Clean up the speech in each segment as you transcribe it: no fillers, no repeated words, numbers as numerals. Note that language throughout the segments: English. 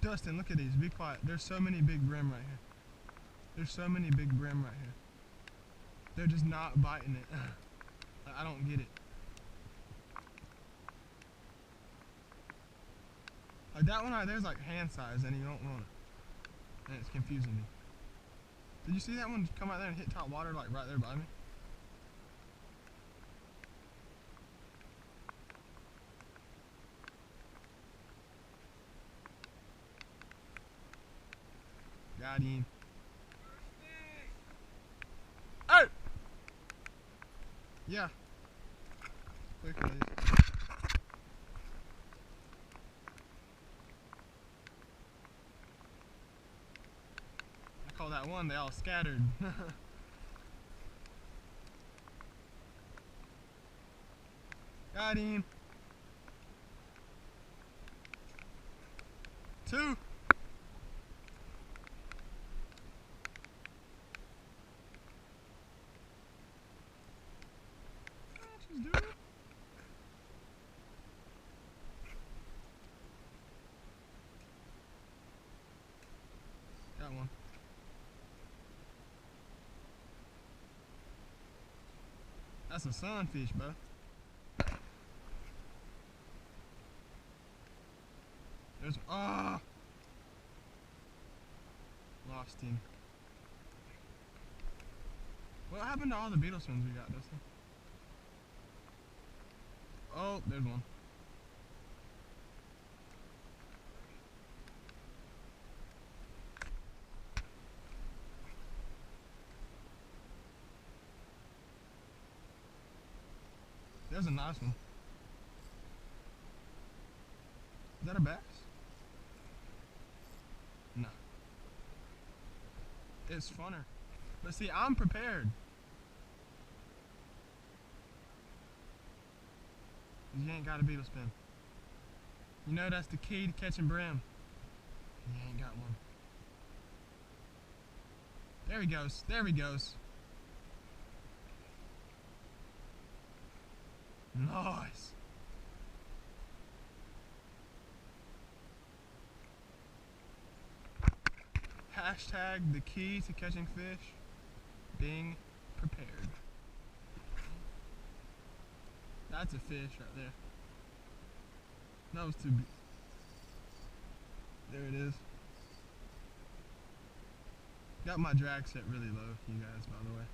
Dustin, look at these. Be quiet. There's so many big brim right here. There's so many big brim right here. They're just not biting it. I don't get it. Like that one right there's like hand size and you don't want it. And it's confusing me. Did you see that one come out there and hit top water like right there by me? Got him. Oh! Yeah. Quick, please. I call that one, they all scattered. Got him. 2. Got one. That's a sunfish, bro. There's lost him. What happened to all the beetle swings we got, Dustin? Oh, there's one. There's a nice one. Is that a bass? No. It's funner. But see, I'm prepared. You ain't got a beetle spin. You know that's the key to catching brim. You ain't got one. There he goes. There he goes. Nice. Hashtag the key to catching fish, being prepared. That's a fish right there. That was too big. There it is. Got my drag set really low, you guys, by the way.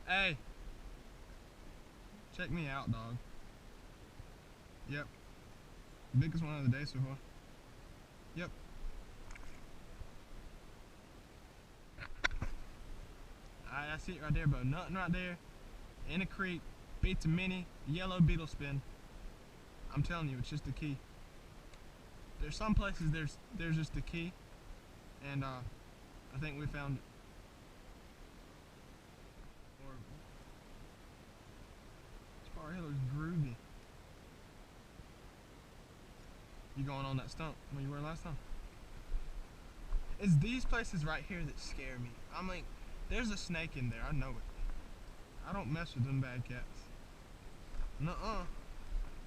Hey! Check me out, dog. Yep. Biggest one of the day so far. Yep. Alright, that's it right there, bro. Nothing right there. In a creek. Beats a mini yellow beetle spin. I'm telling you, it's just the key. There's some places there's just the key. And I think we found it. This looks groovy. You going on that stump when you were last time? It's these places right here that scare me. I'm like, there's a snake in there, I know it. I don't mess with them bad cats. Nuh-uh.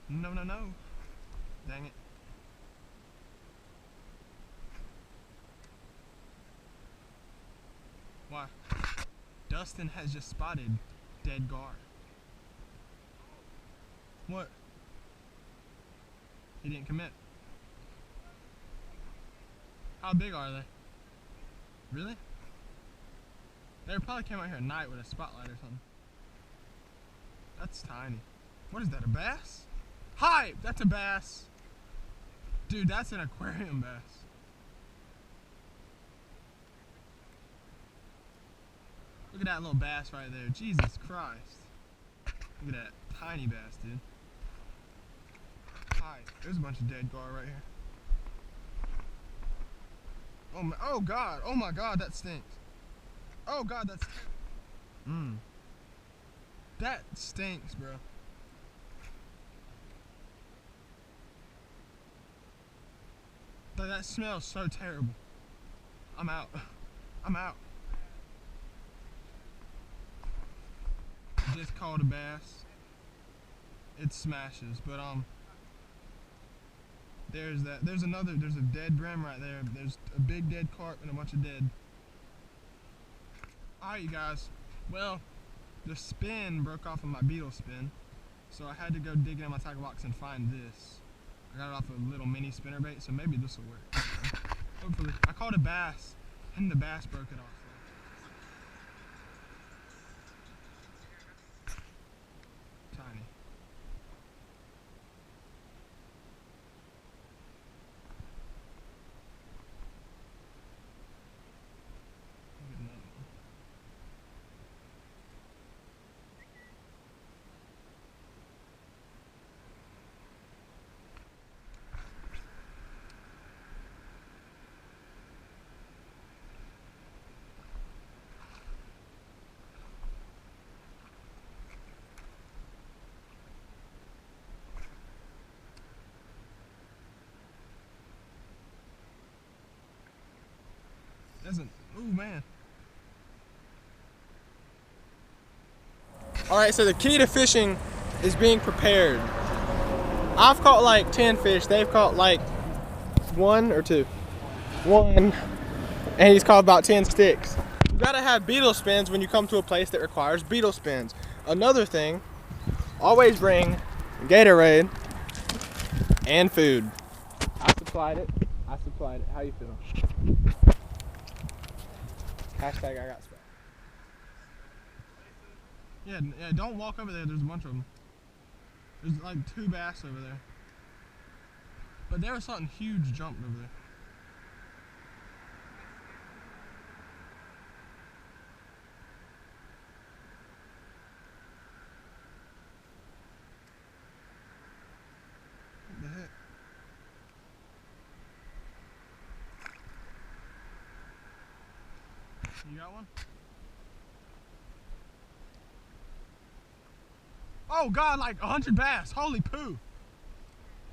No, no, no. Dang it. Why? Dustin has just spotted dead gar. What? He didn't commit. How big are they? Really? They probably came out here at night with a spotlight or something. That's tiny. What is that, a bass? Hi! That's a bass! Dude, that's an aquarium bass. Look at that little bass right there. Jesus Christ. Look at that tiny bass, dude. Hi. There's a bunch of dead gar right here. Oh my, oh God. Oh my God, that stinks. Oh God, that's... That stinks, bro. That smells so terrible. I'm out. I'm out. Just caught a bass. It smashes, but There's that. There's a dead brim right there. There's a big dead carp and a bunch of dead. Alright, you guys. Well, the spin broke off of my beetle spin, so I had to go dig in my tackle box and find this. I got it off a little mini spinnerbait, so maybe this will work. Hopefully. I caught a bass, and the bass broke it off. Tiny. Doesn't. Ooh, man. Alright, so the key to fishing is being prepared. I've caught like 10 fish. They've caught like 1 or 2. 1. And he's caught about 10 sticks. You gotta have beetle spins when you come to a place that requires beetle spins. Another thing, always bring Gatorade and food. I supplied it. How you feeling? Hashtag I got spot. Yeah, don't walk over there. There's a bunch of them. There's like 2 bass over there. But there was something huge jumped over there. What the heck? You got one? Oh God, like 100 bass. Holy poo.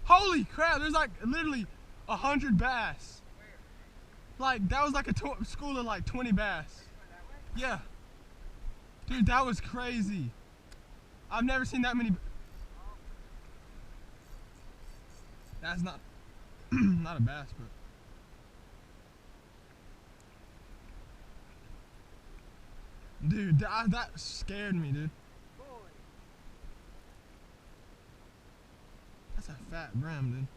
Holy crap, there's like literally 100 bass. Like that was like a school of like 20 bass. Yeah. Dude, that was crazy. I've never seen that many. That's not, not a bass, but. Dude, that scared me, dude. That's a fat brim, dude.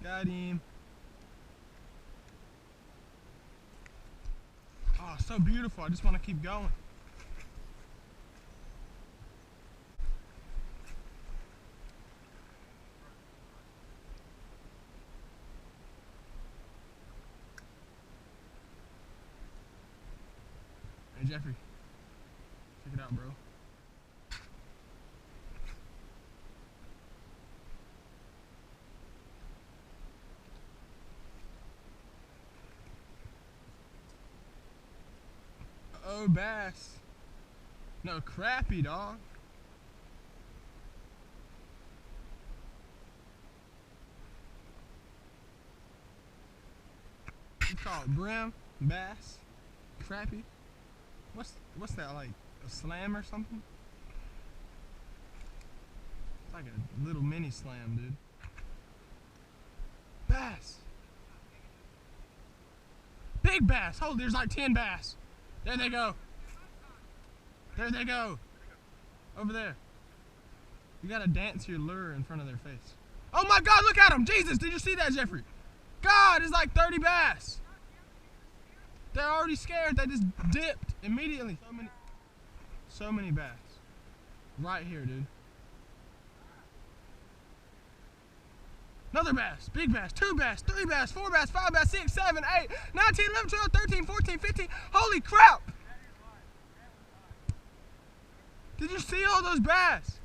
Got him. Oh, so beautiful. I just want to keep going. Hey Jeffrey, check it out, bro. Oh, bass. No, crappie, dog. You call it brim, bass, crappie. What's that, like a slam or something? It's like a little mini slam, dude. Bass. Big bass. Hold, there's like 10 bass. There they go. There they go. Over there. You gotta dance your lure in front of their face. Oh my God, look at them. Jesus, did you see that, Jeffrey? God, it's like 30 bass. They're already scared. They just dipped immediately. So many bass. Right here, dude. Another bass, big bass, 2 bass, 3 bass, 4 bass, 5 bass, 6, 7, 8, 9, 10, 11, 12, 13, 14, 15. Holy crap! Did you see all those bass?